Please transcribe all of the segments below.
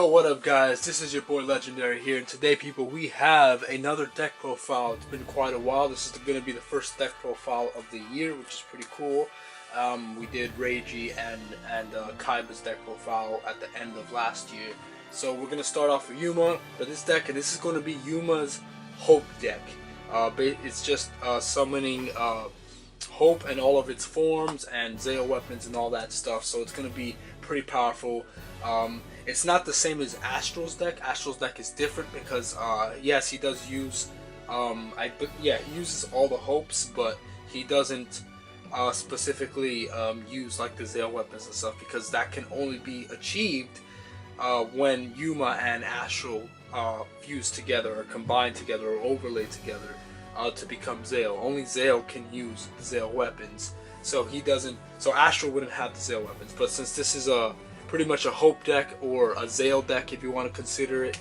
Yo, what up guys, this is your boy Legendary here, and today people we have another deck profile. It's been quite a while. This is going to be the first deck profile of the year, which is pretty cool. We did Reiji and Kaiba's deck profile at the end of last year. So we're going to start off with Yuma for this deck, and this is going to be Yuma's Hope deck. It's just summoning Hope and all of its forms and ZEXAL weapons and all that stuff, so it's going to be pretty powerful. It's not the same as Astral's deck. Astral's deck is different because yes, he does use he uses all the hopes, but he doesn't specifically use like the ZEXAL weapons and stuff, because that can only be achieved when Yuma and Astral fuse together or combine together or overlay together to become ZEXAL. Only ZEXAL can use the ZEXAL weapons, so he doesn't. So Astral wouldn't have the ZEXAL weapons, but since this is pretty much a Hope deck or a ZEXAL deck, if you want to consider it,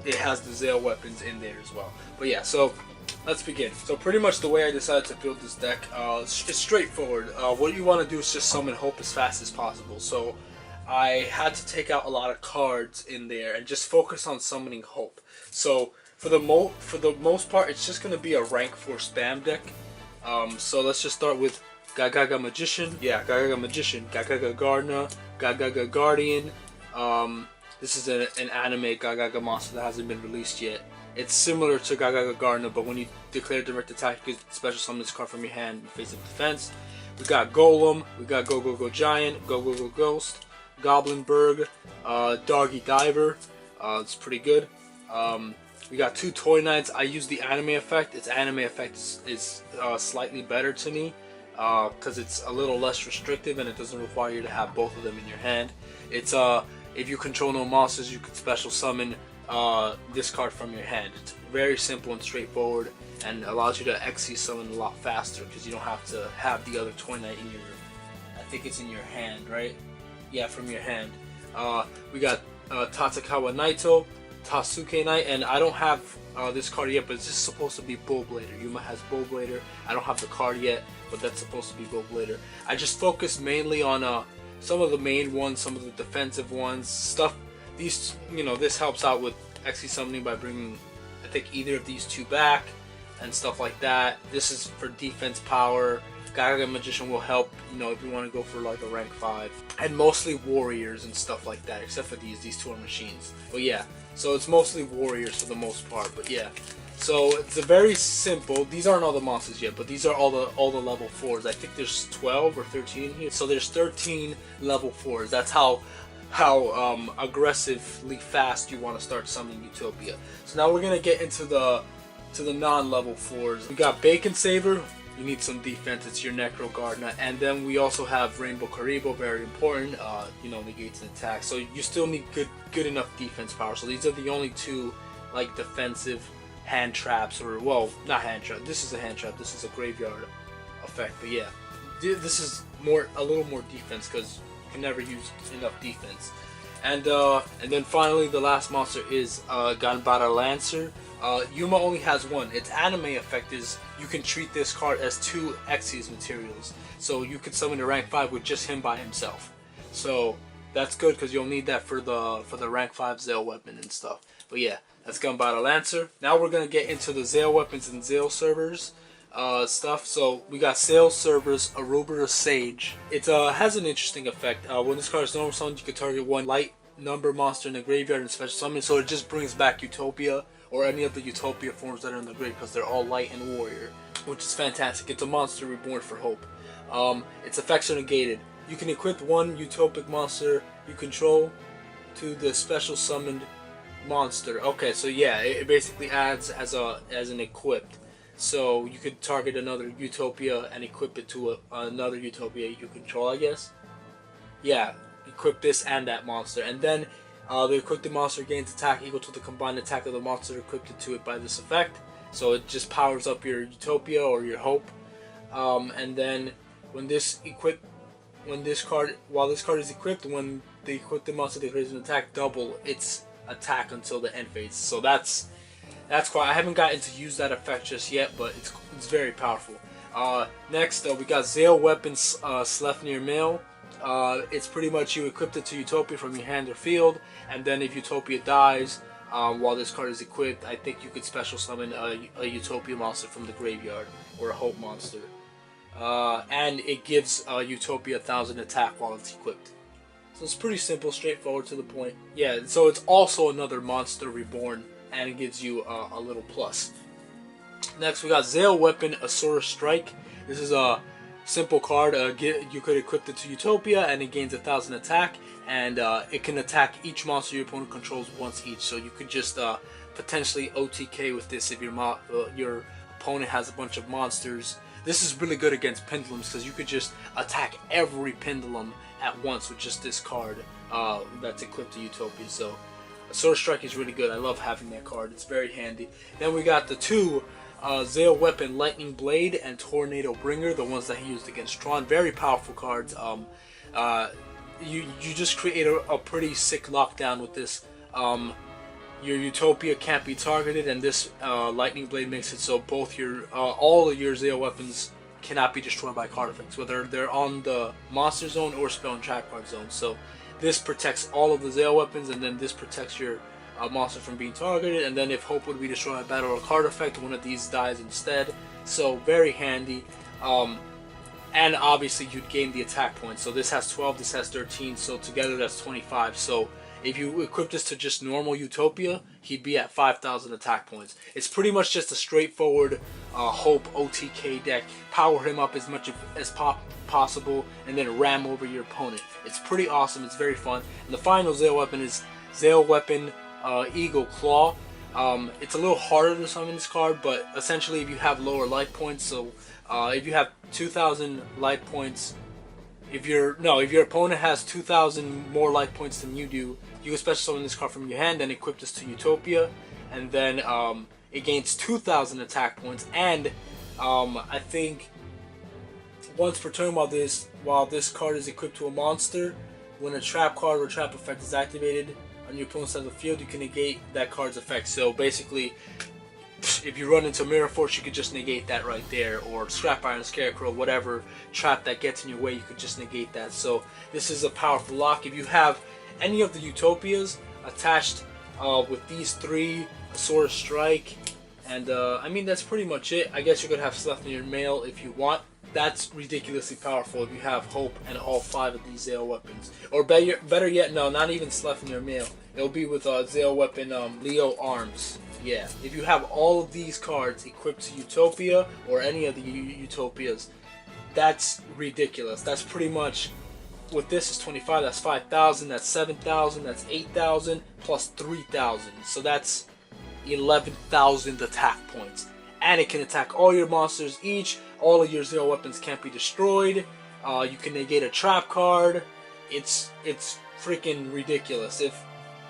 it has the ZEXAL weapons in there as well. But yeah, so let's begin. So pretty much the way I decided to build this deck is straightforward. What you want to do is just summon Hope as fast as possible. So I had to take out a lot of cards in there and just focus on summoning Hope. So for the most part, it's just going to be a rank 4 spam deck. So let's just start with Gagaga Magician. Yeah, Gagaga Magician, Gagaga Gardna, Gagaga Guardian. This is an anime Gagaga monster that hasn't been released yet. It's similar to Gagaga Gardna, but when you declare direct attack, you can special summon this card from your hand in face of defense. We got Golem, we got Gagaga Giant, Gagaga Ghost, Goblinberg, Doggy Diver. It's pretty good. We got 2 Toy Knights. I use the anime effect. Its anime effect is slightly better to me, because it's a little less restrictive and it doesn't require you to have both of them in your hand. It's if you control no monsters, you can special summon this card from your hand. It's very simple and straightforward, and allows you to XC summon a lot faster because you don't have to have the other Toy Knight in your, I think it's in your hand, right? Yeah, from your hand. We got Tatakawa Knight, Tasuke Knight, and I don't have this card yet, but it's just supposed to be Bullblader. Yuma has Bullblader. I don't have the card yet, but that's supposed to be Bullblader. I just focus mainly on some of the main ones, some of the defensive ones, stuff. These, this helps out with XC summoning by bringing, I think, either of these 2 back and stuff like that. This is for defense power. Gagaga Magician will help, if you want to go for like a rank 5, and mostly warriors and stuff like that, except for these 2 are machines. But yeah, so it's mostly warriors for the most part. But yeah, so it's a very simple. These aren't all the monsters yet, but these are all the level 4s. I think there's 12 or 13 here, so there's 13 level 4s. That's how aggressively fast you want to start summoning Utopia. So now we're gonna get into the non-level 4s. We got Bacon Saver. You need some defense. It's your Necro Gardna, and then we also have Rainbow Karibo, very important. Negates an attack, so you still need good enough defense power. So these are the only 2 like defensive hand traps, or well, not hand trap. This is a hand trap. This is a graveyard effect. But yeah, this is a little more defense because you can never use enough defense. And then finally, the last monster is Ganbara Lancer. Yuma only has 1. Its anime effect is you can treat this card as 2 Xyz materials, so you could summon a rank 5 with just him by himself. So that's good because you'll need that for the rank 5 ZEXAL weapon and stuff. But yeah, that's Ganbara Lancer. Now we're gonna get into the ZEXAL weapons and ZEXAL servers stuff. So we got ZEXAL servers, Ouroboros Sage. It has an interesting effect. When this card is normal summoned, you can target 1 light number monster in the graveyard and special summon. So it just brings back Utopia or any of the Utopia forms that are in the grave, because they're all light and warrior, which is fantastic. It's a monster reborn for Hope. Its effects are negated. You can equip 1 utopic monster you control to the special summoned monster. Okay, so yeah, it basically adds as an equipped. So you could target another Utopia and equip it to another Utopia you control, I guess. Yeah, equip this and that monster, and then the equipped monster gains attack equal to the combined attack of the monster equipped to it by this effect. So it just powers up your Utopia or your Hope. And then while this card is equipped, when the equipped monster declares an attack, double its attack until the end phase. So that's quite. I haven't gotten to use that effect just yet, but it's very powerful. Next, we got ZEXAL weapons, Sleipnir male. It's pretty much you equipped it to Utopia from your hand or field, and then if Utopia dies while this card is equipped, I think you could special summon a Utopia monster from the graveyard, or a Hope monster. And it gives Utopia 1000 attack while it's equipped. So it's pretty simple, straightforward, to the point. Yeah, so it's also another monster reborn, and it gives you a little plus. Next, we got ZEXAL Weapon, Asura Strike. This is a simple card. You could equip it to Utopia, and it gains 1000 attack, and it can attack each monster your opponent controls once each. So you could just potentially OTK with this if your opponent has a bunch of monsters. This is really good against pendulums because you could just attack every pendulum at once with just this card that's equipped to Utopia. So Asura Strike is really good. I love having that card. It's very handy. Then we got the two ZEXAL Weapon, Lightning Blade and Tornado Bringer, the ones that he used against Tron. Very powerful cards. You just create a pretty sick lockdown with this. Your Utopia can't be targeted, and this Lightning Blade makes it so both your all of your ZEXAL weapons cannot be destroyed by card effects, whether they're on the monster zone or spell and trap card zone. So this protects all of the ZEXAL weapons, and then this protects your monster from being targeted, and then if Hope would be destroyed by battle or card effect, one of these dies instead. So very handy. And obviously you'd gain the attack points. So this has 12, this has 13, so together that's 25. So if you equip this to just normal Utopia, he'd be at 5,000 attack points. It's pretty much just a straightforward Hope OTK deck. Power him up as much as possible, and then ram over your opponent. It's pretty awesome. It's very fun. And the final ZEXAL weapon is ZEXAL Weapon, Eagle Claw. It's a little harder to summon this card, but essentially if you have lower life points, so if you have 2,000 life points, if your opponent has 2,000 more life points than you do, you can special summon this card from your hand and equip this to Utopia, and then it gains 2,000 attack points. And I think once per turn, while this card is equipped to a monster, when a trap card or trap effect is activated on your opponent's side of the field, you can negate that card's effect. So basically, if you run into Mirror Force, you could just negate that right there, or Scrap Iron, Scarecrow, whatever trap that gets in your way, you could just negate that. So this is a powerful lock. If you have any of the Utopias attached with these three, Asura Strike, and I mean that's pretty much it. I guess you could have Sleipnir Mail if you want. That's ridiculously powerful if you have Hope and all 5 of these ZEXAL weapons. Or better yet, no, not even Sleipnir Mail. It'll be with ZEXAL Weapon Leo Arms. Yeah, if you have all of these cards equipped to Utopia or any of the Utopias, that's ridiculous. That's pretty much, with this is 25, that's 5,000, that's 7,000, that's 8,000, plus 3,000. So that's 11,000 attack points. And it can attack all your monsters each. All of your ZEXAL weapons can't be destroyed. You can negate a trap card. It's freaking ridiculous.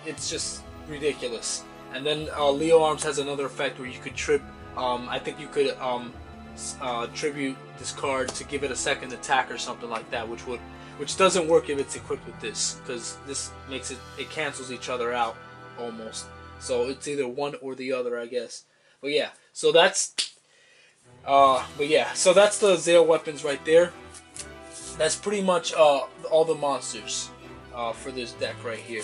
It's just ridiculous. And then Leo Arms has another effect where you could I think you could tribute this card to give it a second attack or something like that, which doesn't work if it's equipped with this, because this makes it cancels each other out almost. So it's either one or the other, I guess. But yeah, so that's the ZEXAL weapons right there. That's pretty much all the monsters for this deck right here.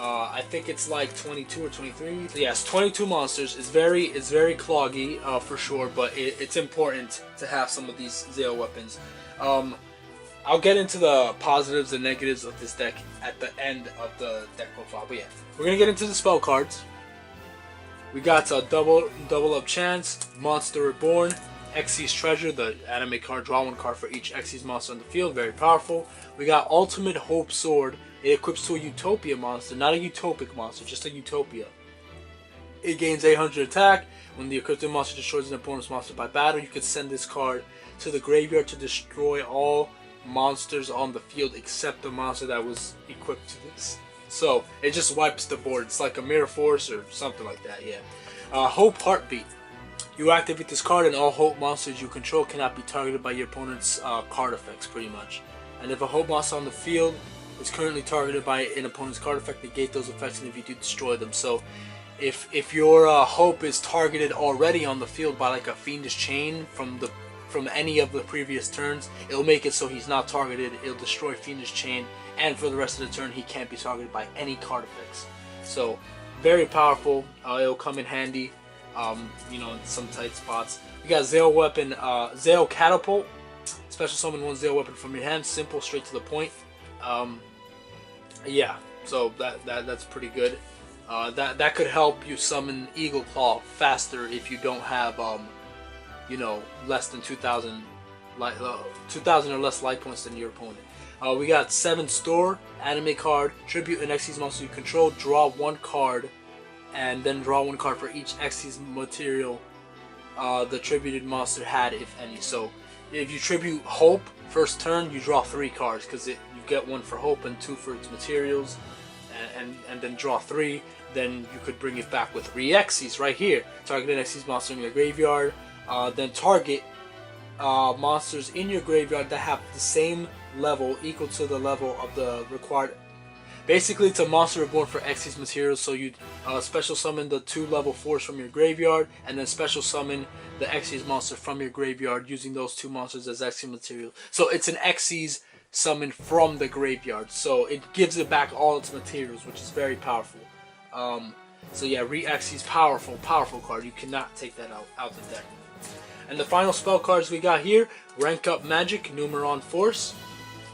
I think it's like 22 or 23. Yes, 22 monsters. It's very cloggy for sure, but it's important to have some of these ZEXAL weapons. I'll get into the positives and negatives of this deck at the end of the deck profile. But yeah, we're gonna get into the spell cards. We got a double up chance, Monster Reborn, Xyz Treasure, the anime card, draw 1 card for each Xyz monster on the field, very powerful. We got Ultimate Hope Sword. It equips to a Utopia monster, not a Utopic monster, just a Utopia. It gains 800 attack. When the equipped monster destroys an opponent's monster by battle, you can send this card to the graveyard to destroy all monsters on the field except the monster that was equipped to this. So it just wipes the board. It's like a Mirror Force or something like that, yeah. Hope Heartbeat. You activate this card and all Hope monsters you control cannot be targeted by your opponent's card effects, pretty much. And if a Hope monster on the field is currently targeted by an opponent's card effect, negate those effects, and if you do, destroy them. So if your Hope is targeted already on the field by like a Fiendish Chain from the from any of the previous turns. It'll make it so he's not targeted. It'll destroy Fiendish Chain, and for the rest of the turn, he can't be targeted by any card effects. So, very powerful. It'll come in handy, you know, in some tight spots. We got Zale Weapon, Zale Catapult. Special summon one Zale Weapon from your hand. Simple, straight to the point. Yeah, so that's pretty good. That could help you summon Eagle Claw faster if you don't have, you know, less than 2,000 or less life points than your opponent. We got 7 Store, anime card, tribute an Xyz monster you control, draw 1 card, and then draw 1 card for each Xyz material the tributed monster had, if any. So if you tribute Hope first turn, you draw 3 cards because you get 1 for Hope and 2 for its materials, and then draw 3. Then you could bring it back with re-Xyz right here. Target an Xyz monster in your graveyard. Then target monsters in your graveyard that have the same level, equal to the level of the required. Basically, it's a monster reborn for Xyz materials. So you special summon the 2 level 4s from your graveyard, and then special summon the Xyz monster from your graveyard using those 2 monsters as Xyz material. So it's an Xyz summon from the graveyard. So it gives it back all its materials, which is very powerful. So yeah, re-Xyz powerful card. You cannot take that out the deck. And the final spell cards we got here: Rank Up Magic Numeron Force,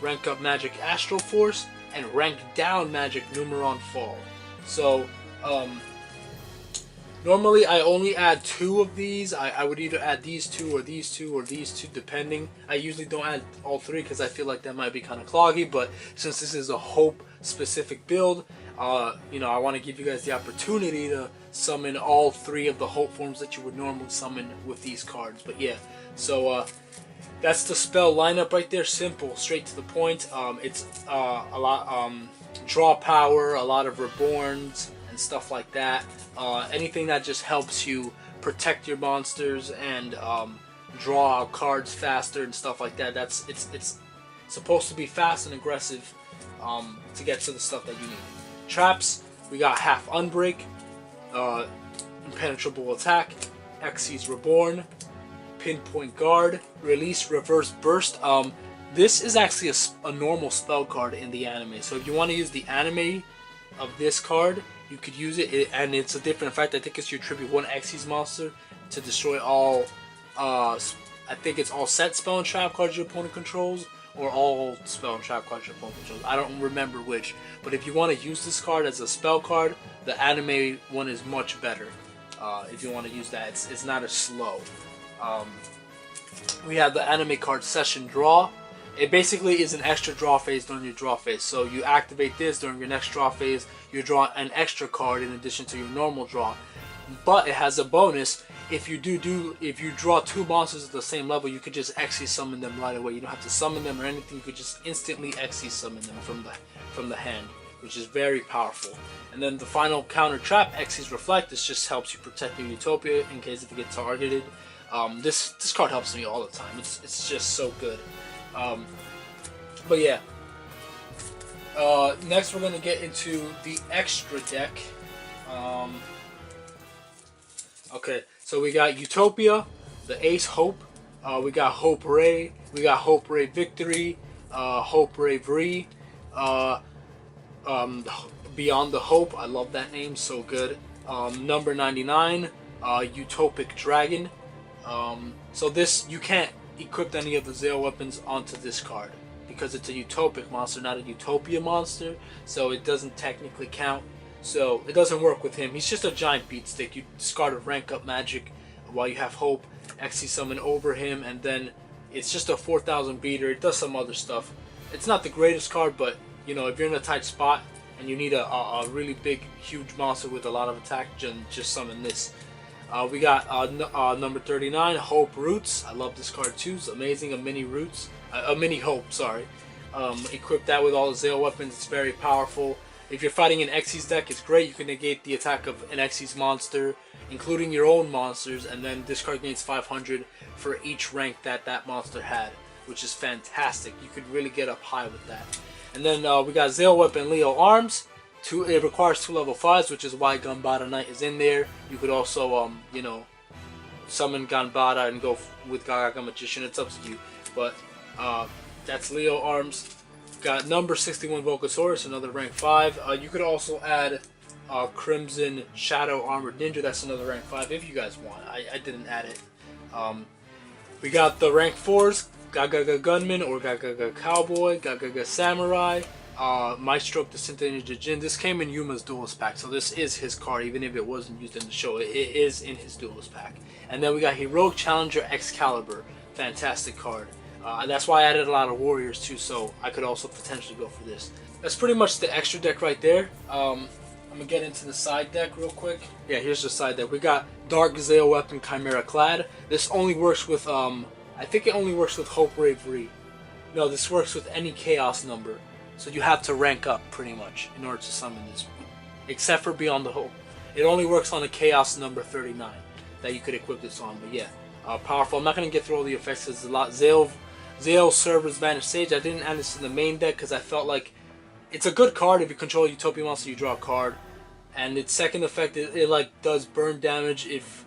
Rank Up Magic Astral Force, and Rank Down Magic Numeron Fall. So normally I only add 2 of these. I would either add these 2 or these 2 or these 2 depending. I usually don't add all 3 because I feel like that might be kind of cloggy, but since this is a Hope specific build, you know, I want to give you guys the opportunity to summon all 3 of the Hope forms that you would normally summon with these cards. But yeah, so that's the spell lineup right there. Simple, straight to the point. It's a lot draw power, a lot of reborns and stuff like that. Anything that just helps you protect your monsters and draw out cards faster and stuff like that. It's supposed to be fast and aggressive to get to the stuff that you need. Traps, we got Half Unbreak, Impenetrable Attack, Xyz Reborn, Pinpoint Guard, Release Reverse Burst. This is actually a normal spell card in the anime. So if you want to use the anime of this card, you could use it, and it's a different effect. I think it's you tribute 1 Xyz monster to destroy all, I think it's all set spell and trap cards your opponent controls, or all spell and trap cards your opponent controls. I don't remember which, but if you want to use this card as a spell card, the anime one is much better. If you want to use that, it's not as slow. We have the anime card Session Draw. It basically is an extra draw phase during your draw phase. So you activate this during your next draw phase, you draw an extra card in addition to your normal draw. But it has a bonus. If you draw 2 monsters at the same level, you could just Xyz summon them right away. You don't have to summon them or anything. You could just instantly Xyz summon them from the hand, which is very powerful. And then the final counter trap, Xyz Reflect. This just helps you protect your Utopia in case if it gets targeted. This card helps me all the time. It's just so good. But yeah. Next we're gonna get into the extra deck. Okay, so we got Utopia, the Ace Hope, we got Hope Ray, we got Hope Ray Victory, Hope Ray Vree, Beyond the Hope, I love that name, so good. Number 99, Utopic Dragon. So this, you can't equip any of the Zale weapons onto this card because it's a Utopic monster, not a Utopia monster, so it doesn't technically count. So it doesn't work with him. He's just a giant beatstick. You discard a Rank Up Magic while you have Hope, Xyz summon over him, and then it's just a 4,000 beater. It does some other stuff. It's not the greatest card, but you know, if you're in a tight spot and you need a really big, huge monster with a lot of attack, just summon this. We got number 39, Hope Roots. I love this card too. It's amazing. A mini Roots, a mini Hope. Sorry. Equip that with all the Zale weapons. It's very powerful. If you're fighting an Xyz deck, it's great. You can negate the attack of an Xyz monster, including your own monsters, and then this card gains 500 for each rank that monster had, which is fantastic. You could really get up high with that. And then we got Zale Weapon Leo Arms. It requires 2 level 5s, which is why Ganbara Knight is in there. You could also, you know, summon Ganbara and go with Gagaga Magician. It's up to you. But that's Leo arms. Got number 61 Volcasaurus, another rank 5. You could also add Crimson Shadow Armored Ninja. That's another rank 5 if you guys want. I didn't add it. We got the rank 4s. Gagaga Gunman or Gagaga Cowboy, Gagaga Samurai, Maestro the Synth Ninja Jin. This came in Yuma's Duelist pack, so this is his card, even if it wasn't used in the show. It is in his Duelist pack. And then we got Heroic Challenger Excalibur. Fantastic card. That's why I added a lot of warriors too, so I could also potentially go for this. That's pretty much the extra deck right there. I'm gonna get into the side deck real quick. Yeah, here's the side deck. We got Dark Gazelle Weapon Chimera Clad. This only works with I think it only works with Hope Bravery. No, this works with any Chaos number. So you have to rank up pretty much in order to summon this. Except for Beyond the Hope. It only works on a Chaos number 39 that you could equip this on. But yeah, powerful. I'm not going to get through all the effects. There's a lot. Zale Srevers Vanished Sage. I didn't add this in the main deck because I felt like it's a good card. If you control a Utopia monster, you draw a card. And its second effect, it like does burn damage if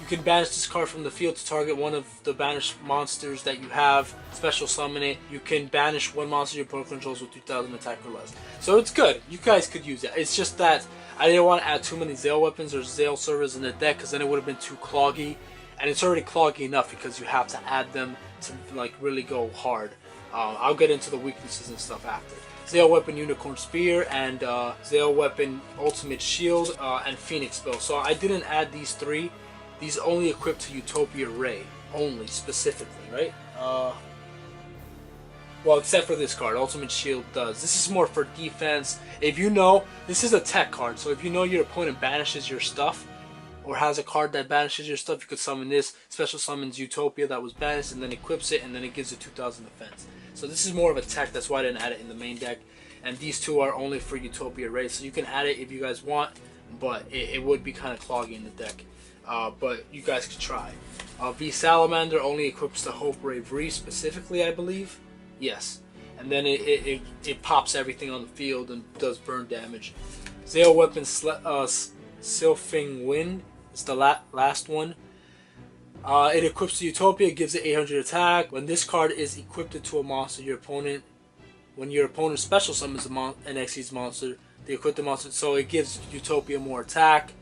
you can banish this card from the field to target one of the banished monsters that you have. Special summon it. You can banish one monster your opponent controls with 2,000 attack or less. So it's good. You guys could use it. It's just that I didn't want to add too many Zale weapons or Zale servers in the deck because then it would have been too cloggy. And it's already cloggy enough because you have to add them to like really go hard. I'll get into the weaknesses and stuff after. Zale Weapon Unicorn Spear and Zale Weapon Ultimate Shield and Phoenix Spell. So I didn't add these three. These only equip to Utopia Ray, only, specifically, right? Well, except for this card, Ultimate Shield does. This is more for defense. If you know, this is a tech card, so if you know your opponent banishes your stuff, or has a card that banishes your stuff, you could summon this. Special summons Utopia that was banished, and then equips it, and then it gives it 2,000 defense. So this is more of a tech, that's why I didn't add it in the main deck. And these two are only for Utopia Ray, so you can add it if you guys want, but it would be kind of cloggy in the deck. But you guys could try. V Salamander only equips the Hope Bravery specifically, I believe. Yes. And then it pops everything on the field and does burn damage. Zale Weapon Sylphing Wind is the last one. It equips to Utopia, gives it 800 attack. When this card is equipped to a monster, when your opponent special summons an Xyz monster, they equip the monster, so it gives Utopia more attack.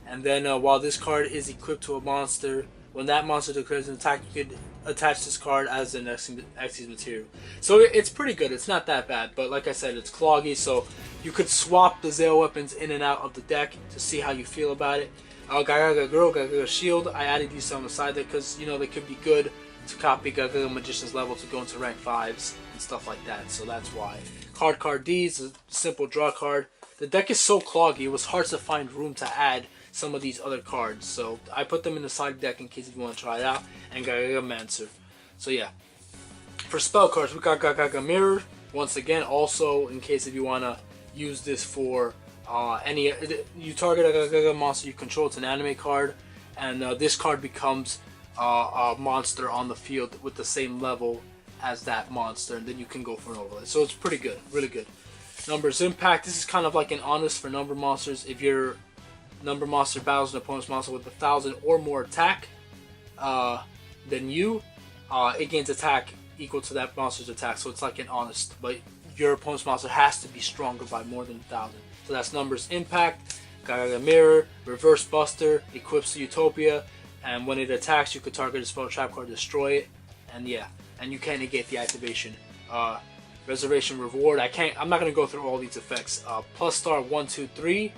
And then while this card is equipped to a monster, when that monster declares an attack, you could attach this card as an Xyz material. So it's pretty good. It's not that bad, but like I said, it's cloggy, so you could swap the Zale weapons in and out of the deck to see how you feel about it. Gagaga Girl, Gagaga Shield, I added these on the side there because, you know, they could be good to copy Gagaga Magician's level to go into rank 5s and stuff like that, so that's why. Card D is a simple draw card. The deck is so cloggy, it was hard to find room to add some of these other cards, so I put them in the side deck in case if you want to try it out. And Gagaga Mancer. So yeah, for spell cards we got Gagaga Mirror once again, also in case if you want to use this for you target a Gagaga monster you control. It's an anime card, and this card becomes a monster on the field with the same level as that monster, and then you can go for an overlay. So it's pretty good, really good. Numbers Impact, this is kind of like an honest for number monsters. If your number monster battles an opponent's monster with 1,000 or more attack than you, it gains attack equal to that monster's attack. So it's like an honest, but your opponent's monster has to be stronger by more than 1,000. So that's Numbers Impact. Gagaga Mirror, Reverse Buster, equips to Utopia, and when it attacks you could target a spell trap card, destroy it, and yeah, and you can't negate the activation. Reservation Reward, I'm not going to go through all these effects. Plus star 1, 2, 3,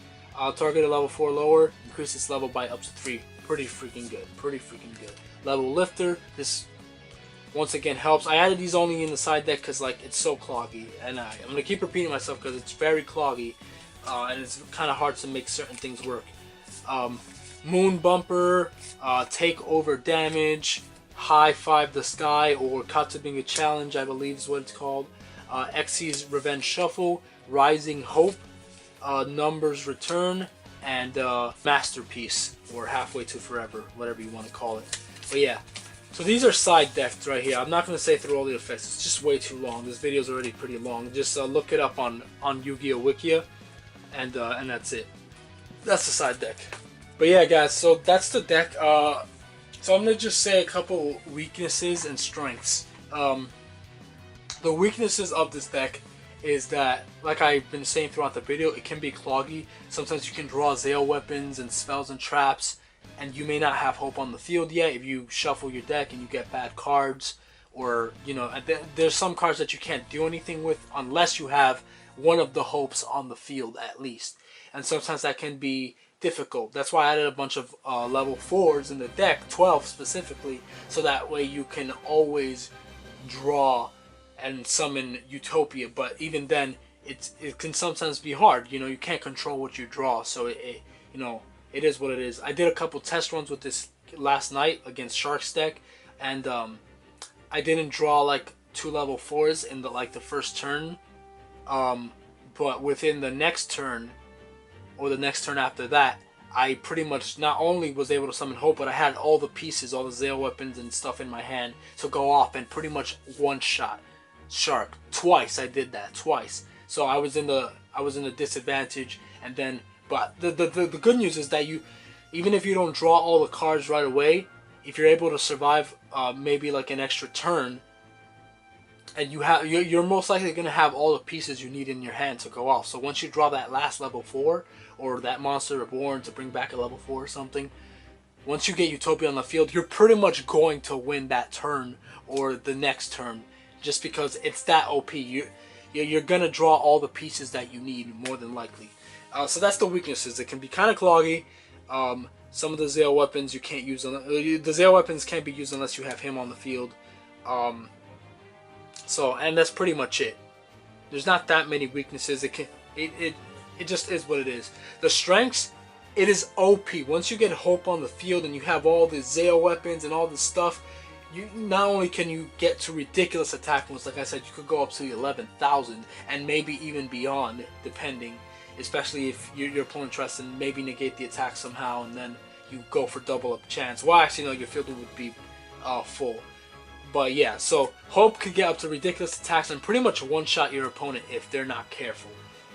target a level 4 lower, increase its level by up to 3. Pretty freaking good, pretty freaking good. Level Lifter, this once again helps. I added these only in the side deck because like it's so cloggy, and I'm going to keep repeating myself because it's very cloggy, and it's kind of hard to make certain things work. Moon Bumper, take over damage, High Five the Sky, or Katsubinga Challenge, I believe is what it's called. Xyz Revenge Shuffle, Rising Hope, Numbers Return, and Masterpiece, or Halfway to Forever, whatever you want to call it. But yeah, so these are side decks right here. I'm not going to say through all the effects, it's just way too long. This video is already pretty long. Just look it up on Yu-Gi-Oh! Wikia, and that's it. That's the side deck. But yeah, guys, so that's the deck. So I'm going to just say a couple weaknesses and strengths. The weaknesses of this deck is that, like I've been saying throughout the video, it can be cloggy. Sometimes you can draw Zale weapons and spells and traps, and you may not have hope on the field yet if you shuffle your deck and you get bad cards. Or, you know, there's some cards that you can't do anything with unless you have one of the hopes on the field at least. And sometimes that can be difficult. That's why I added a bunch of level 4s in the deck, 12 specifically, so that way you can always draw and summon Utopia. But even then, it can sometimes be hard. You know, you can't control what you draw, so you know, it is what it is. I did a couple test runs with this last night against Shark's deck, and I didn't draw like 2 level 4s in the first turn, but within the next turn or the next turn after that, I pretty much not only was able to summon Hope, but I had all the pieces, all the Zale weapons and stuff in my hand to go off and pretty much one-shot Shark. Twice I did that, twice. So I was in the disadvantage, and then but the good news is that you, even if you don't draw all the cards right away, if you're able to survive maybe like an extra turn, and you're most likely going to have all the pieces you need in your hand to go off. So once you draw that last level 4, or that monster reborn to bring back a level 4 or something, once you get Utopia on the field, you're pretty much going to win that turn or the next turn, just because it's that OP. You're going to draw all the pieces that you need, more than likely. So that's the weaknesses. It can be kind of cloggy. Some of the Zale weapons you can't use. The Zale weapons can't be used unless you have him on the field. And that's pretty much it. There's not that many weaknesses. It just is what it is. The strengths, it is OP. Once you get Hope on the field and you have all the Zale weapons and all this stuff, you not only can you get to ridiculous attack moves. Like I said, you could go up to 11,000 and maybe even beyond, depending. Especially if your opponent tries to maybe negate the attack somehow, and then you go for double up chance. Well, actually, no, your field would be full. But yeah, so Hope could get up to ridiculous attacks and pretty much one-shot your opponent if they're not careful.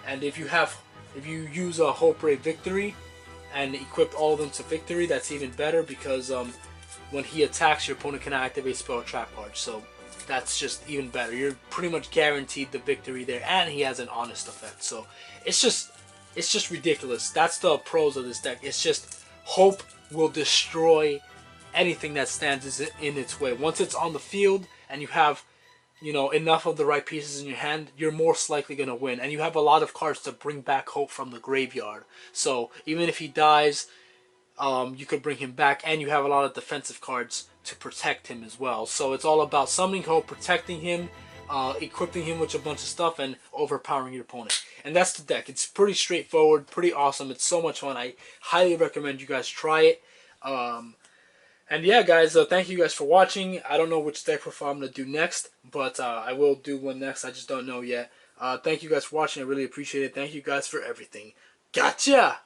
And if you use a Hope Ray Victory and equip all of them to Victory, that's even better, because when he attacks, your opponent can activate spell trap cards. So that's just even better. You're pretty much guaranteed the victory there, and he has an honest effect. So it's just ridiculous. That's the pros of this deck. It's just Hope will destroy anything that stands in its way. Once it's on the field and you have, you know, enough of the right pieces in your hand, you're most likely going to win. And you have a lot of cards to bring back Hope from the graveyard. So even if he dies, you could bring him back, and you have a lot of defensive cards to protect him as well. So it's all about summoning Hope, protecting him, equipping him with a bunch of stuff, and overpowering your opponent. And that's the deck. It's pretty straightforward, pretty awesome. It's so much fun. I highly recommend you guys try it. And yeah, guys, thank you guys for watching. I don't know which deck profile I'm going to do next, but I will do one next. I just don't know yet. Thank you guys for watching. I really appreciate it. Thank you guys for everything. Gotcha!